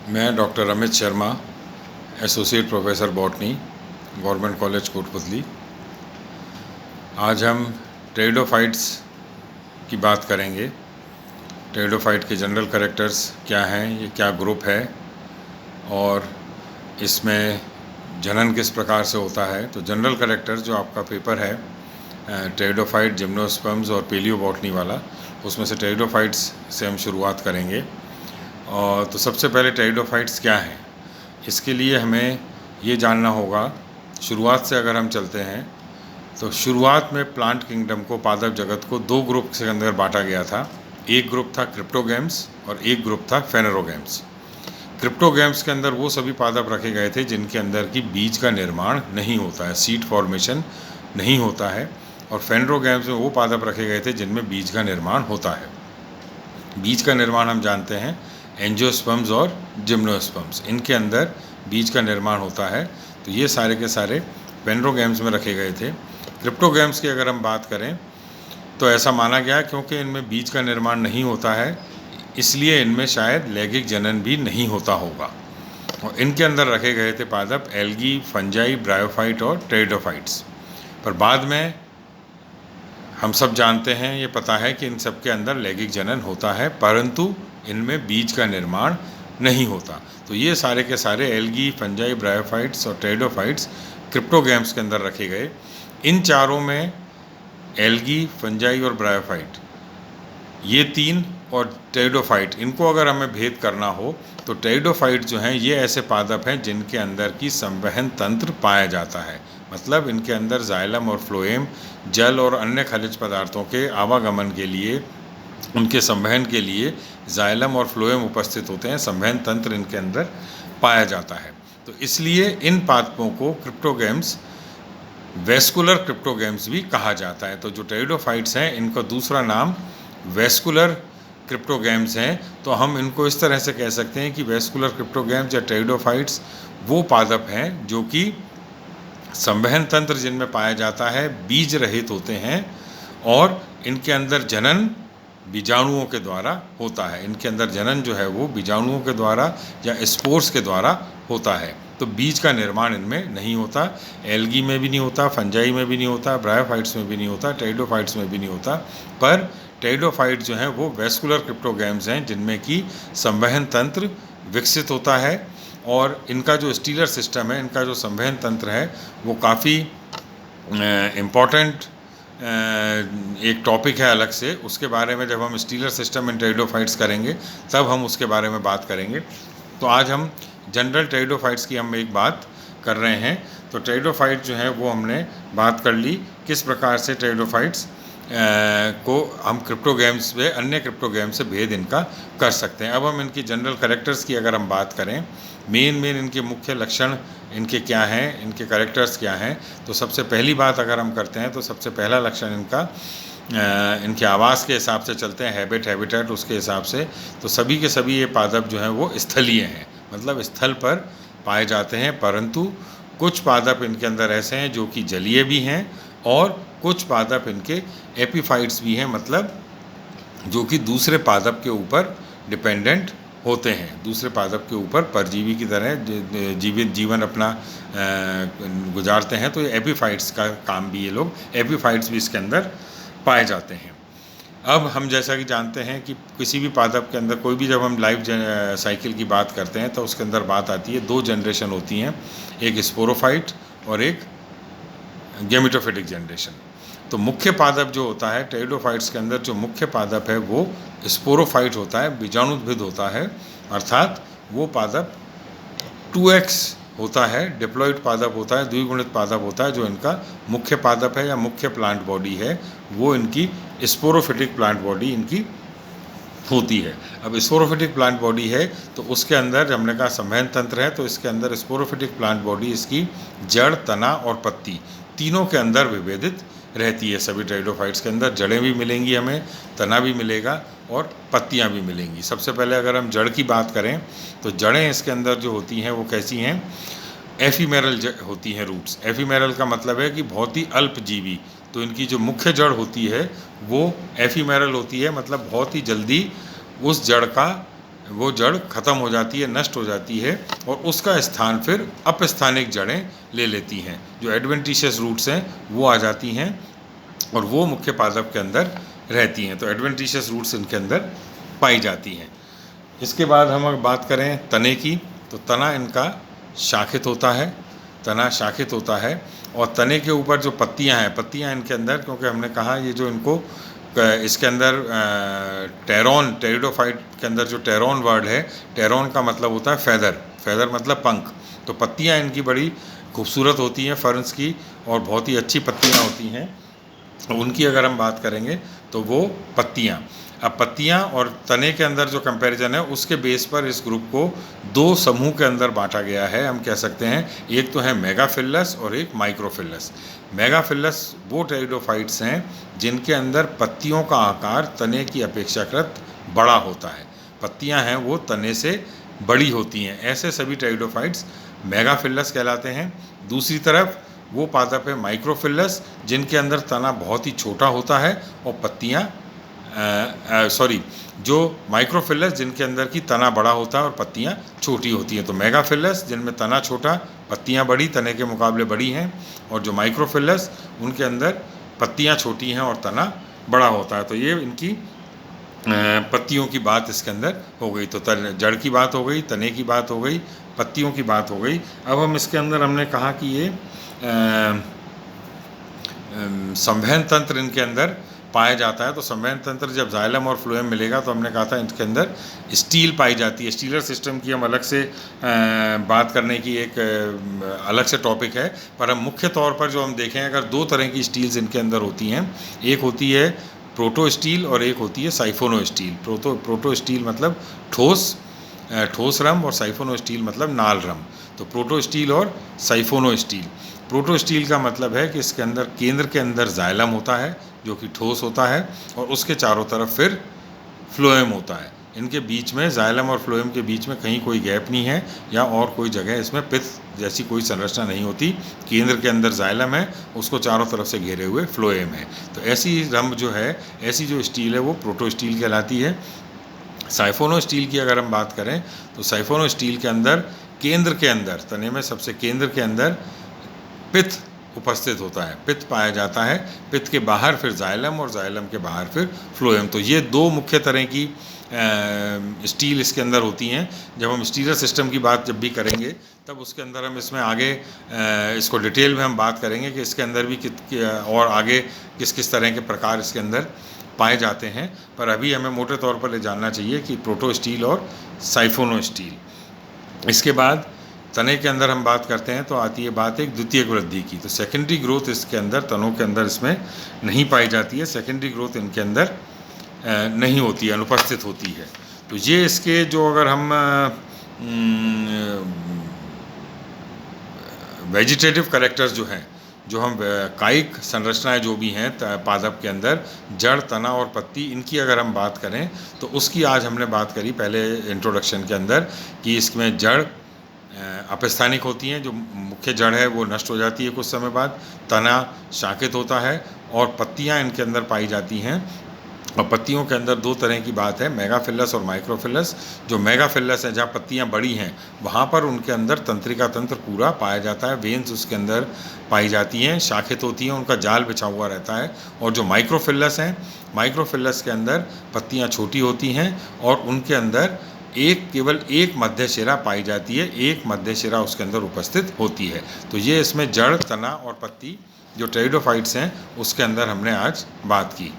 मैं doctor Amit Sharma, associate professor botany, government college Kotputli. आज हम टेरिडोफाइट्स की बात करेंगे। टेरिडोफाइट के जनरल कैरेक्टर्स क्या हैं, ये क्या ग्रुप है और इसमें जनन किस प्रकार से होता है। तो जनरल कैरेक्टर जो आपका पेपर है टेरिडोफाइट, जिम्नोस्पर्म्स और पेलियोबॉटनी वाला, उसमें से टेरिडोफाइट्स से हम शुरुआत करेंगे। और तो सबसे पहले टेरिडोफाइट्स क्या हैं, इसके लिए हमें ये जानना होगा। शुरुआत से अगर हम चलते हैं तो शुरुआत में प्लांट किंगडम को, पादप जगत को दो ग्रुप के अंदर बांटा गया था। एक ग्रुप था क्रिप्टोगैम्स और एक ग्रुप था फेनेरोगैम्स। क्रिप्टोगैम्स के अंदर वो सभी पादप रखे गए थे जिनके अंदर की बीज का निर्माण नहीं होता है, सीड फॉर्मेशन नहीं होता है। और फेनेरोगैम्स में वो पादप रखे गए थे जिनमें बीज का निर्माण होता है। बीज का निर्माण हम जानते हैं एंजियोस्पर्म्स और जिम्नोस्पर्म्स, इनके अंदर बीज का निर्माण होता है। तो ये सारे के सारे फेनेरोगैम्स में रखे गए थे। क्रिप्टोगैम्स की अगर हम बात करें तो ऐसा माना गया क्योंकि इनमें बीज का निर्माण नहीं होता है, इसलिए इनमें शायद लैंगिक जनन भी नहीं होता होगा। और इनके अंदर रखे गए थे पादप एल्गी, फंजाई, ब्रायोफाइट और टेरिडोफाइट्स। पर बाद में हम सब जानते हैं, ये पता है कि इन सब के अंदर लैंगिक जनन होता है, परंतु इनमें बीज का निर्माण नहीं होता। तो ये सारे के सारे एल्गी, फंजाई, ब्रायोफाइट्स और टेरिडोफाइट्स क्रिप्टोगैम्स के अंदर रखे गए। इन चारों में एल्गी, फंजाई और ब्रायोफाइट, ये तीन, और टेरिडोफाइट, इनको अगर हमें भेद करना हो तो टेरिडोफाइट जो हैं ये ऐसे पादप हैं जिनके अंदर की संवहन तंत्र पाया जाता है। मतलब इनके अंदर जाइलम और फ्लोएम जल और अन्य खनिज पदार्थों के आवागमन के लिए, उनके संवहन के लिए जाइलम और फ्लोएम उपस्थित होते हैं। संवहन तंत्र इनके अंदर पाया जाता है। तो इसलिए इन पादपों को क्रिप्टोगैम्स, वेस्कुलर क्रिप्टोगैम्स भी कहा जाता है। तो जो टेरिडोफाइट्स हैं इनका दूसरा नाम वेस्कुलर क्रिप्टोगैम्स हैं। तो हम इनको इस तरह से कह सकते हैं कि वेस्कुलर क्रिप्टोगैम्स या टेरिडोफाइट्स वो पादप हैं जो कि संवहन तंत्र जिनमें पाया जाता है बीज रहित होते हैं और इनके अंदर जनन बीजाणुओं के द्वारा होता है। इनके अंदर जनन जो है वो बीजाणुओं के द्वारा या स्पोर्स के द्वारा होता है। तो बीज का निर्माण इनमें नहीं होता। एल्गी में भी नहीं होता, फंजाई में भी नहीं होता, ब्रायोफाइट्स में भी नहीं होता, टेरिडोफाइट्स में भी नहीं होता। पर टेरिडोफाइट जो हैं वो वेस्कुलर क्रिप्टोगैम्स हैं जिनमें कि संवहन तंत्र विकसित होता है। और इनका जो स्टीलर सिस्टम है, इनका जो संवहन तंत्र है वो काफ़ी इम्पॉर्टेंट एक टॉपिक है अलग से। उसके बारे में जब हम स्टीलर सिस्टम इन टेरिडोफाइट्स करेंगे तब हम उसके बारे में बात करेंगे। तो आज हम जनरल टेरिडोफाइट्स की हम एक बात कर रहे हैं। तो टेरिडोफाइट जो है वो हमने बात कर ली, किस प्रकार से टेरिडोफाइट्स को हम क्रिप्टोगैम्स में, अन्य क्रिप्टोगैम्स से भेद इनका कर सकते हैं। अब हम इनकी जनरल कैरेक्टर्स की अगर हम बात करें, मेन इनके मुख्य लक्षण इनके क्या हैं, इनके कैरेक्टर्स क्या हैं। तो सबसे पहली बात अगर हम करते हैं तो सबसे पहला लक्षण इनका, इनके आवास के हिसाब से चलते हैं, हैबिटेट उसके हिसाब से। तो सभी के सभी ये पादप जो हैं वो स्थलीय हैं, मतलब स्थल पर पाए जाते हैं। परंतु कुछ पादप इनके अंदर ऐसे हैं जो कि जलीय भी हैं और कुछ पादप इनके एपीफाइट्स भी हैं, मतलब जो कि दूसरे पादप के ऊपर डिपेंडेंट होते हैं, दूसरे पादप के ऊपर परजीवी की तरह जीवित जीवन अपना गुजारते हैं। तो ये एपीफाइट्स का काम भी, ये लोग एपीफाइट्स भी इसके अंदर पाए जाते हैं। अब हम जैसा कि जानते हैं कि किसी भी पादप के अंदर, कोई भी, जब हम लाइफ साइकिल की बात करते हैं तो उसके अंदर बात आती है, दो जनरेशन होती हैं, एक स्पोरोफाइट और एक गैमेटोफिटिक जनरेशन। तो मुख्य पादप जो होता है टेरिडोफाइट्स के अंदर, जो मुख्य पादप है वो स्पोरोफाइट होता है, बीजाणुद्भिद होता है। अर्थात वो पादप 2x होता है, डिप्लॉइड पादप होता है, द्विगुणित पादप होता है। जो इनका मुख्य पादप है या मुख्य प्लांट बॉडी है वो इनकी स्पोरोफिटिक प्लांट बॉडी इनकी होती है। अब स्पोरोफिटिक प्लांट बॉडी है तो उसके अंदर, हमने कहा संवहन तंत्र है, तो इसके अंदर स्पोरोफिटिक प्लांट बॉडी इसकी जड़, तना और पत्ती तीनों के अंदर विभेदित रहती है। सभी टेरिडोफाइट्स के अंदर जड़ें भी मिलेंगी हमें, तना भी मिलेगा और पत्तियां भी मिलेंगी। सबसे पहले अगर हम जड़ की बात करें तो जड़ें इसके अंदर जो होती हैं वो कैसी हैं, एफीमेरल होती हैं रूट्स। एफीमेरल का मतलब है कि बहुत ही अल्पजीवी। तो इनकी जो मुख्य जड़ होती है वो एफीमेरल होती है, मतलब बहुत ही जल्दी उस जड़ का वो जड़ ख़त्म हो जाती है, नष्ट हो जाती है, और उसका स्थान फिर अपस्थानिक जड़ें ले लेती हैं। जो एडवेंटिशियस रूट्स हैं वो आ जाती हैं और वो मुख्य पादप के अंदर रहती हैं। तो एडवेंटिशियस रूट्स इनके अंदर पाई जाती हैं। इसके बाद हम अगर बात करें तने की, तो तना इनका शाखित होता है, तना शाखित होता है, और तने के ऊपर जो पत्तियां हैं, पत्तियां इनके अंदर, क्योंकि हमने कहा ये जो इनको इसके अंदर टेरोन, टेरिडोफाइट के अंदर जो टेरोन वर्ड है, टेरोन का मतलब होता है फैदर, फैदर मतलब पंख। तो पत्तियां इनकी बड़ी खूबसूरत होती हैं फर्न्स की, और बहुत ही अच्छी पत्तियां होती हैं। उनकी अगर हम बात करेंगे तो वो पत्तियां, अब पत्तियां और तने के अंदर जो कंपैरिजन है उसके बेस पर इस ग्रुप को दो समूह के अंदर बांटा गया है। हम कह सकते हैं एक तो है मेगाफिलस और एक माइक्रोफिलस। मेगाफिलस वो टेरिडोफाइट्स हैं जिनके अंदर पत्तियों का आकार तने की अपेक्षाकृत बड़ा होता है, पत्तियां हैं वो तने से बड़ी होती हैं। ऐसे सभी टेरिडोफाइट्स मेगाफिलस कहलाते हैं। दूसरी तरफ वो पादप है माइक्रोफिलस जिनके अंदर तना बहुत ही छोटा होता है और पत्तियां जो माइक्रोफिलस जिनके अंदर की तना बड़ा होता है और पत्तियां छोटी होती हैं। तो मेगाफिलस जिनमें तना छोटा, पत्तियां बड़ी, तने के मुकाबले बड़ी हैं, और जो माइक्रोफिलस उनके अंदर पत्तियां छोटी हैं और तना बड़ा होता है। तो ये इनकी पत्तियों की बात इसके अंदर हो गई। तो जड़ की बात हो गई, तने की बात हो गई, पत्तियों की बात हो गई। अब हम इसके अंदर हमने कहा कि ये संवहन तंत्र इनके अंदर पाया जाता है। तो संवहन तंत्र जब जाइलम और फ्लोएम मिलेगा तो हमने कहा था इनके अंदर स्टील पाई जाती है। स्टीलर सिस्टम की हम अलग से बात करने की एक अलग से टॉपिक है, पर हम मुख्य तौर पर जो हम देखें, अगर दो तरह की स्टील्स इनके अंदर होती हैं, एक होती है प्रोटो स्टील और एक होती है साइफोनो स्टील। प्रोटो स्टील मतलब ठोस रम, और साइफोनो स्टील मतलब नाल रम। तो प्रोटो स्टील और साइफोनो स्टील। प्रोटो स्टील का मतलब है कि इसके अंदर केंद्र के अंदर जाइलम होता है जो कि ठोस होता है, और उसके चारों तरफ फिर फ्लोएम होता है। इनके बीच में, जाइलम और फ्लोएम के बीच में कहीं कोई गैप नहीं है, या और कोई जगह इसमें पित्त जैसी कोई संरचना नहीं होती। केंद्र के अंदर जाइलम है, उसको चारों तरफ से घेरे हुए फ्लोएम है। तो ऐसी रंभ जो है, ऐसी जो स्टील है वो प्रोटो स्टील कहलाती है। साइफोनो स्टील की अगर हम बात करें तो साइफोनो स्टील के अंदर केंद्र के अंदर, तने में सबसे केंद्र के अंदर पित्त उपस्थित होता है, पित्त पाया जाता है। पित्त के बाहर फिर जाइलम और जाइलम के बाहर फिर फ्लोएम। तो ये दो मुख्य तरह की स्टील इसके अंदर होती हैं। जब हम स्टीलर सिस्टम की बात जब भी करेंगे तब उसके अंदर हम इसमें आगे इसको डिटेल में हम बात करेंगे कि इसके अंदर भी और आगे किस किस तरह के प्रकार इसके अंदर पाए जाते हैं। पर अभी हमें मोटे तौर पर ये जानना चाहिए कि प्रोटो स्टील और साइफोनो स्टील। इसके बाद तने के अंदर हम बात करते हैं तो आती है बात एक द्वितीयक वृद्धि की। तो सेकेंडरी ग्रोथ इसके अंदर, तनों के अंदर इसमें नहीं पाई जाती है। सेकेंडरी ग्रोथ इनके अंदर नहीं होती है, अनुपस्थित होती है। तो ये इसके जो अगर हम वेजिटेटिव कैरेक्टर्स जो हैं, जो हम कायिक संरचनाएं जो भी हैं पादप के अंदर, जड़, तना और पत्ती, इनकी अगर हम बात करें तो उसकी आज हमने बात करी पहले इंट्रोडक्शन के अंदर कि इसमें जड़ अपस्थानिक होती हैं, जो मुख्य जड़ है वो नष्ट हो जाती है कुछ समय बाद, तना शाखित होता है और पत्तियां इनके अंदर पाई जाती हैं। और पत्तियों के अंदर दो तरह की बात है, मेगाफिलस और माइक्रोफिलस। जो मेगाफिलस है, जहाँ पत्तियाँ बड़ी हैं, वहाँ पर उनके अंदर तंत्रिका तंत्र पूरा पाया जाता है, वेन्स उसके अंदर पाई जाती हैं, शाखित होती हैं, उनका जाल बिछा हुआ रहता है। और जो माइक्रोफिलस हैं, माइक्रोफिलस के अंदर पत्तियाँ छोटी होती हैं और उनके अंदर केवल एक मध्य शिरा पाई जाती है, एक मध्य शिरा उसके अंदर उपस्थित होती है। तो ये इसमें जड़, तना और पत्ती जो टेरिडोफाइट्स हैं उसके अंदर हमने आज बात की।